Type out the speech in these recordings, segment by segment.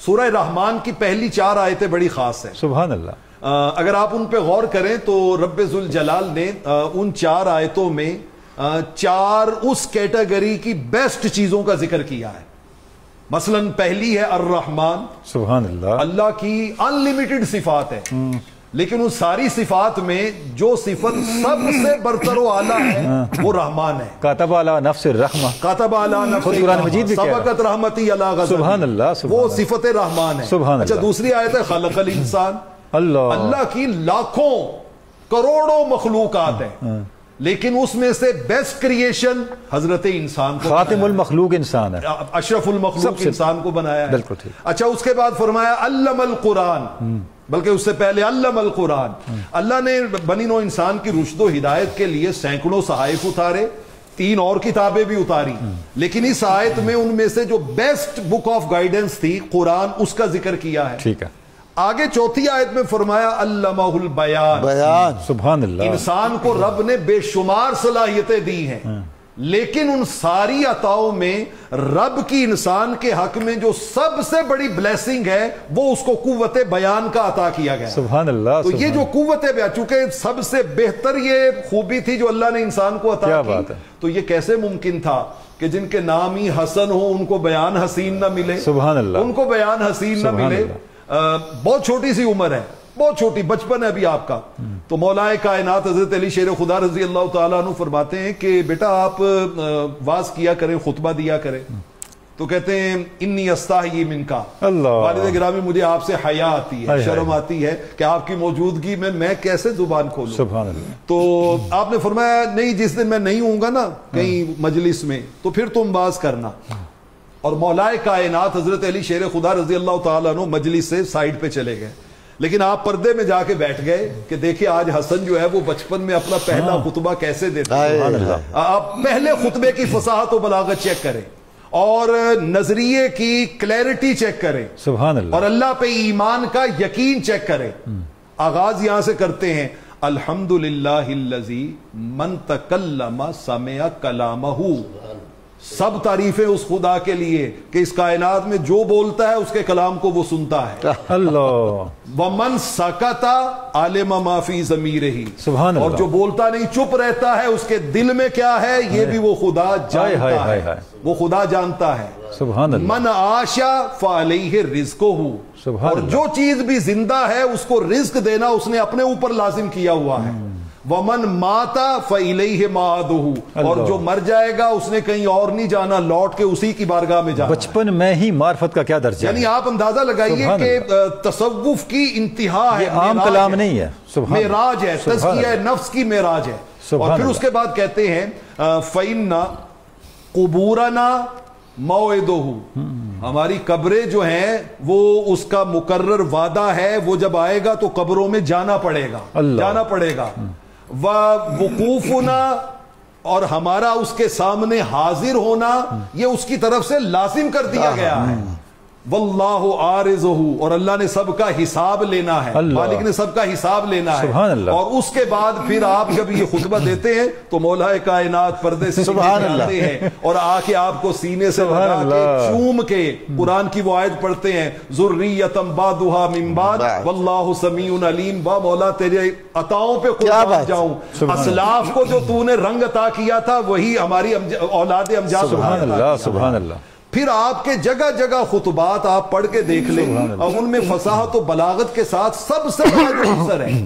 سورہ رحمان کی پہلی 4 آیتیں بڑی خاص ہیں. سبحان اللہ. اگر آپ ان پہ غور کریں تو رب ذوالجلال نے ان 4 آیتوں میں 4 اس کیٹیگری کی بیسٹ چیزوں کا ذکر کیا ہے. مثلا پہلی ہے الرحمن. سبحان اللہ. اللہ کی انلیمیٹڈ صفات ہے، لیکن ان ساری صفات میں جو صفت سب سے برتر و اعلیٰ ہے وہ رحمان ہے. کاتب علی نفس الرحمہ. کاتب علی نفس خود قرآن مجید بھی کہہ رہا ہے. سبقت رحمتی علی غضبی. سبحان اللہ. وہ صفت رحمان ہے. سبحان اللہ. اچھا دوسری آیت ہے خلق الانسان. اللہ کی لاکھوں کروڑوں مخلوقات ہیں، لیکن اس میں سے بیسٹ کریشن حضرت انسان کو، خاتم المخلوق انسان ہے، اشرف المخلوق انسان کو بنایا ہے. بالکل ٹھیک. اچھا اس کے بعد فرمایا علم القرآن، بلکہ اس سے پہلے علم القرآن. اللہ نے بنی نوع انسان کی رشد و ہدایت کے لیے سینکڑوں صحائف اتارے، 3 اور کتابیں بھی اتاری، لیکن اس آیت میں ان میں سے جو بیسٹ بک آف گائیڈنس تھی قرآن، اس کا ذکر کیا ہے. ٹھیک ہے. آگے چوتھی آیت میں فرمایا علمہ البیان. سبحان اللہ. انسان کو رب نے بے شمار صلاحیتیں دی ہیں، لیکن ان ساری عطاؤں میں رب کی انسان کے حق میں جو سب سے بڑی بلیسنگ ہے وہ اس کو قوت بیان کا عطا کیا گیا. سبحان اللہ. تو یہ جو قوت بیان، چونکہ سب سے بہتر یہ خوبی تھی جو اللہ نے انسان کو عطا کی، تو یہ کیسے ممکن تھا کہ جن کے نام ہی حسن ہو ان کو بیان حسین نہ ملے. سبحان اللہ. ان کو بیان حسین نہ ملے. بہت چھوٹی سی عمر ہے، بہت چھوٹی بچپن ہے ابھی آپ کا. تو مولا کائنات حضرت علی شیر خدا رضی اللہ تعالیٰ عنہ فرماتے ہیں کہ بیٹا آپ واز کیا کریں، خطبہ دیا کریں. تو کہتے ہیں انی استحیی منکا، والد گرامی مجھے آپ سے حیا آتی ہے، شرم آتی ہے کہ آپ کی موجودگی میں کیسے زبان کھولوں. سبحان اللہ. تو آپ نے فرمایا نہیں، جس دن میں نہیں ہوں گا نا کہیں مجلس میں تو پھر تم باز کرنا. اور مولا کائنات حضرت علی شیر خدا رضی اللہ تعالیٰ عنہ مجلس سے سائڈ پہ چلے گئے، لیکن آپ پردے میں جا کے بیٹھ گئے کہ دیکھیں آج حسن جو ہے وہ بچپن میں اپنا پہلا خطبہ کیسے دیتا ہے. آپ پہلے خطبے کی فصاحت و بلاغت چیک کریں اور نظریے کی کلیئرٹی چیک کریں. سبحان اللہ. اور اللہ پہ ایمان کا یقین چیک کریں. آغاز یہاں سے کرتے ہیں الحمدللہ الذی من تکلم سمع کلامہ. سب تعریفیں اس خدا کے لیے کہ اس کائنات میں جو بولتا ہے اس کے کلام کو وہ سنتا ہے. اللہ. ومن سکت علم ما فی ضمیرہ. سبحان اللہ. اور جو بولتا نہیں چپ رہتا ہے اس کے دل میں کیا ہے یہ بھی وہ خدا جانتا ہے. وہ خدا جانتا ہے. سبحان اللہ. من عاشا فعلیہ رزقہ. اور جو چیز بھی زندہ ہے اس کو رزق دینا اس نے اپنے اوپر لازم کیا ہوا ہے. ومن ماتا فإلیہ مآدہ. اور جو مر جائے گا اس نے کہیں اور نہیں جانا، لوٹ کے اسی کی بارگاہ میں جانا. بچپن میں ہی معرفت کا کیا درجہ ہے. یعنی آپ اندازہ لگائیے کہ تصوف کی انتہا ہے، یہ عام کلام نہیں ہے، معراج ہے، تزکیہ نفس کی معراج ہے. اور پھر اس کے بعد کہتے ہیں فإن قبورنا موعدہ. ہماری قبریں جو ہیں وہ اس کا مقرر وعدہ ہے، وہ جب آئے گا تو قبروں میں جانا پڑے گا، جانا پڑے گا. وقوفنا، اور ہمارا اس کے سامنے حاضر ہونا یہ اس کی طرف سے لازم کر دیا گیا ہے. واللہ عارضہ. اور اللہ نے سب کا حساب لینا ہے، مالک نے سب کا حساب لینا ہے. اور اس کے بعد پھر آپ جب یہ خطبہ دیتے ہیں تو مولا کائنات پردے سے نکالتے ہیں اور آ کے آپ کو سینے سے لگا کے چوم کے قرآن کی وہ آیت پڑھتے ہیں ذریۃ بعضھا من بعض واللہ سمیع علیم. با مولا تیرے عطاؤں پہ قربان جاؤں، اسلاف کو جو تو نے رنگ عطا کیا تھا وہی ہماری اولاد امجاد. سبحان اللہ. سبحان اللہ. پھر آپ کے جگہ جگہ خطبات آپ پڑھ کے دیکھ لیں اور ان میں فصاحت و بلاغت کے ساتھ سب سے بڑا جو عنصر ہے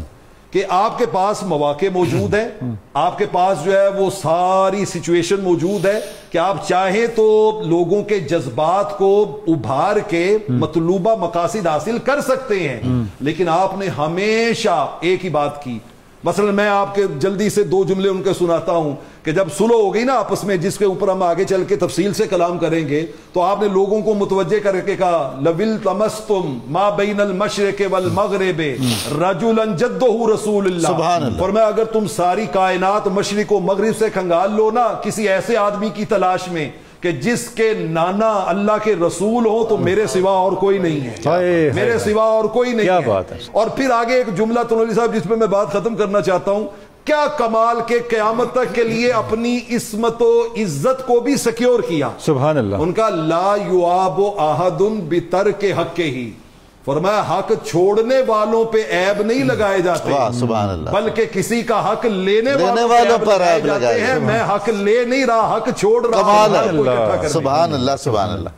کہ آپ کے پاس مواقع موجود ہیں، آپ کے پاس جو ہے وہ ساری سچویشن موجود ہے کہ آپ چاہیں تو لوگوں کے جذبات کو ابھار کے مطلوبہ مقاصد حاصل کر سکتے ہیں. لیکن آپ نے ہمیشہ ایک ہی بات کی. مثلا میں آپ کے جلدی سے 2 جملے ان کے سناتا ہوں کہ جب صلح ہو گئی نا آپس میں، جس کے اوپر ہم آگے چل کے تفصیل سے کلام کریں گے، تو آپ نے لوگوں کو متوجہ کر کے کہا لَوِلْ تَمَسْتُمْ مَا بَيْنَ الْمَشْرِقِ وَالْمَغْرِبِ رَجُلًا جَدُّهُ رَسُولُ اللَّهِ. فرمایا اگر تم ساری کائنات مشرق و مغرب سے کھنگال لو نا کسی ایسے آدمی کی تلاش میں کہ جس کے نانا اللہ کے رسول ہو تو میرے سوا اور کوئی نہیں ہے، میرے سوا اور کوئی نہیں ہے. اور پھر آگے ایک جملہ تنوری صاحب جس پہ میں بات ختم کرنا چاہتا ہوں کیا کمال کے قیامت تک کے لیے اپنی عصمت و عزت کو بھی سیکیور کیا. سبحان اللہ. ان کا لا یعاب احد بترک حقہ، فرمایا حق چھوڑنے والوں پہ عیب نہیں لگائے جاتے، سبحان اللہ، بلکہ کسی کا حق لینے والوں پر عیب لگائے جاتے ہیں. میں حق لے نہیں رہا، حق چھوڑ رہا ہوں. سبحان اللہ، سبحان اللہ.